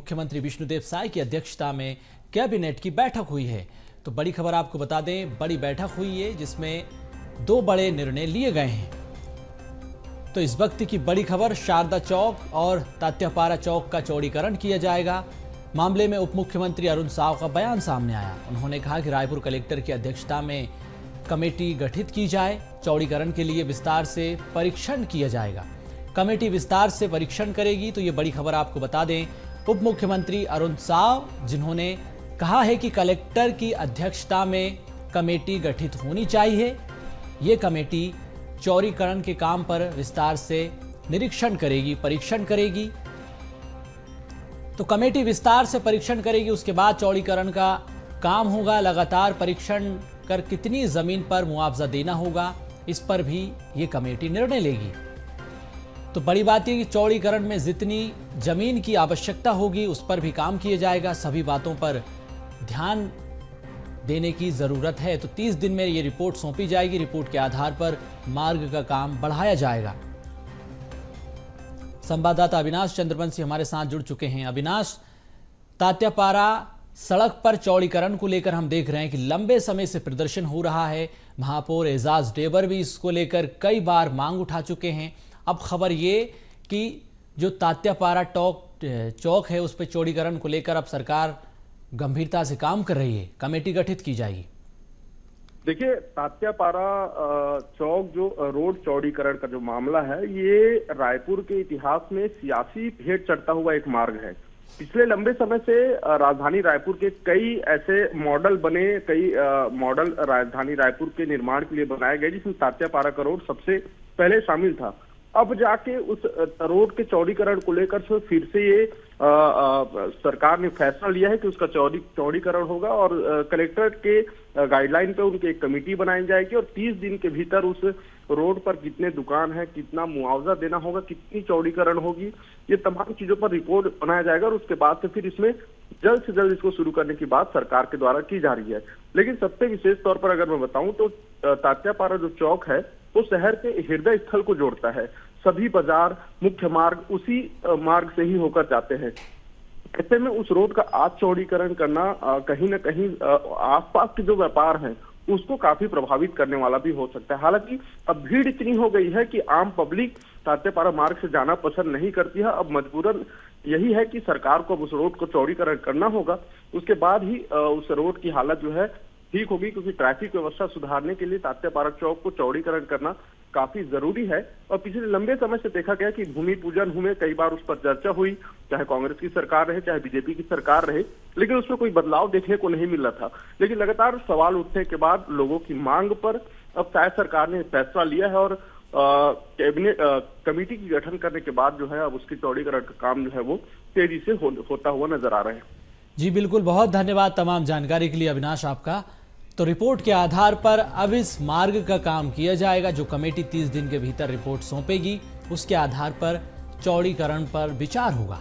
मुख्यमंत्री विष्णुदेव साय की अध्यक्षता में कैबिनेट की बैठक हुई है। तो बड़ी खबर आपको बता दें, बड़ी बैठक हुई है जिसमें 2 बड़े निर्णय लिए गए हैं। तो इस वक्त की बड़ी खबर, शारदा चौक और तात्यापारा चौक का चौड़ीकरण किया जाएगा। मामले में उप मुख्यमंत्री अरुण साव का बयान सामने आया। उन्होंने कहा कि रायपुर कलेक्टर की अध्यक्षता में कमेटी गठित की जाए, चौड़ीकरण के लिए विस्तार से परीक्षण किया जाएगा। कमेटी विस्तार से परीक्षण करेगी। तो ये बड़ी खबर आपको बता दें, उप मुख्यमंत्री अरुण साव जिन्होंने कहा है कि कलेक्टर की अध्यक्षता में कमेटी गठित होनी चाहिए। ये कमेटी चौड़ीकरण के काम पर विस्तार से निरीक्षण करेगी, परीक्षण करेगी। तो कमेटी विस्तार से परीक्षण करेगी, उसके बाद चौड़ीकरण का काम होगा। लगातार परीक्षण कर कितनी जमीन पर मुआवजा देना होगा, इस पर भी ये कमेटी निर्णय लेगी। तो बड़ी बात यह कि चौड़ीकरण में जितनी जमीन की आवश्यकता होगी उस पर भी काम किया जाएगा। सभी बातों पर ध्यान देने की जरूरत है। तो 30 दिन में ये रिपोर्ट सौंपी जाएगी। रिपोर्ट के आधार पर मार्ग का काम बढ़ाया जाएगा। संवाददाता अविनाश चंद्रवंशी हमारे साथ जुड़ चुके हैं। अविनाश, तात्यापारा सड़क पर चौड़ीकरण को लेकर हम देख रहे हैं कि लंबे समय से प्रदर्शन हो रहा है। महापौर एजाज डेवर भी इसको लेकर कई बार मांग उठा चुके हैं। अब खबर ये कि जो तात्यापारा चौक है उस पर चौड़ीकरण को लेकर अब सरकार गंभीरता से काम कर रही है, कमेटी गठित की जाएगी। देखिए, तात्यापारा चौक जो रोड चौड़ीकरण का जो मामला है, ये रायपुर के इतिहास में सियासी भेंट चढ़ता हुआ एक मार्ग है। पिछले लंबे समय से राजधानी रायपुर के कई ऐसे मॉडल बने, कई मॉडल राजधानी रायपुर के निर्माण के लिए बनाए गए, जिसमें तात्यापारा का रोड सबसे पहले शामिल था। अब जाके उस रोड के चौड़ीकरण को लेकर फिर से ये सरकार ने फैसला लिया है कि उसका चौड़ीकरण होगा और कलेक्टर के गाइडलाइन पे उनकी एक कमेटी बनाई जाएगी और 30 दिन के भीतर उस रोड पर कितने दुकान है, कितना मुआवजा देना होगा, कितनी चौड़ीकरण होगी, ये तमाम चीजों पर रिपोर्ट बनाया जाएगा और उसके बाद से फिर इसमें जल्द से जल्द इसको शुरू करने की बात सरकार के द्वारा की जा रही है। लेकिन सबसे विशेष तौर पर अगर मैं बताऊं तो तात्यापारा जो चौक है वो शहर के हृदय स्थल को जोड़ता है। सभी बाजार, मुख्य मार्ग उसी मार्ग से ही होकर जाते हैं। ऐसे में उस रोड का आज चौड़ीकरण करना कहीं ना कहीं आसपास के जो व्यापार हैं उसको काफी प्रभावित करने वाला भी हो सकता है। हालांकि अब भीड़ इतनी हो गई है कि आम पब्लिक तात्यापारा मार्ग से जाना पसंद नहीं करती है। अब मजबूरन यही है कि सरकार को अब उस रोड को चौड़ीकरण करना होगा, उसके बाद ही उस रोड की हालत जो है ठीक होगी, क्योंकि ट्रैफिक व्यवस्था सुधारने के लिए तात्यापारा चौक को चौड़ीकरण करना काफी जरूरी है। और पिछले लंबे समय से देखा गया कि भूमि पूजन हुए, कई बार उस पर चर्चा हुई, चाहे कांग्रेस की सरकार रहे चाहे बीजेपी की सरकार रहे, लेकिन उसमें कोई बदलाव देखने को नहीं मिल रहा था। लेकिन लगातार सवाल उठने के बाद लोगों की मांग पर अब शायद सरकार ने फैसला लिया है और कैबिनेट कमेटी की गठन करने के बाद जो है अब उसकी चौड़ीकरण का काम जो है वो तेजी से होता हुआ नजर आ रहा है। जी बिल्कुल, बहुत धन्यवाद तमाम जानकारी के लिए अविनाश आपका। तो रिपोर्ट के आधार पर अब इस मार्ग का काम किया जाएगा। जो कमेटी 30 दिन के भीतर रिपोर्ट सौंपेगी उसके आधार पर चौड़ीकरण पर विचार होगा।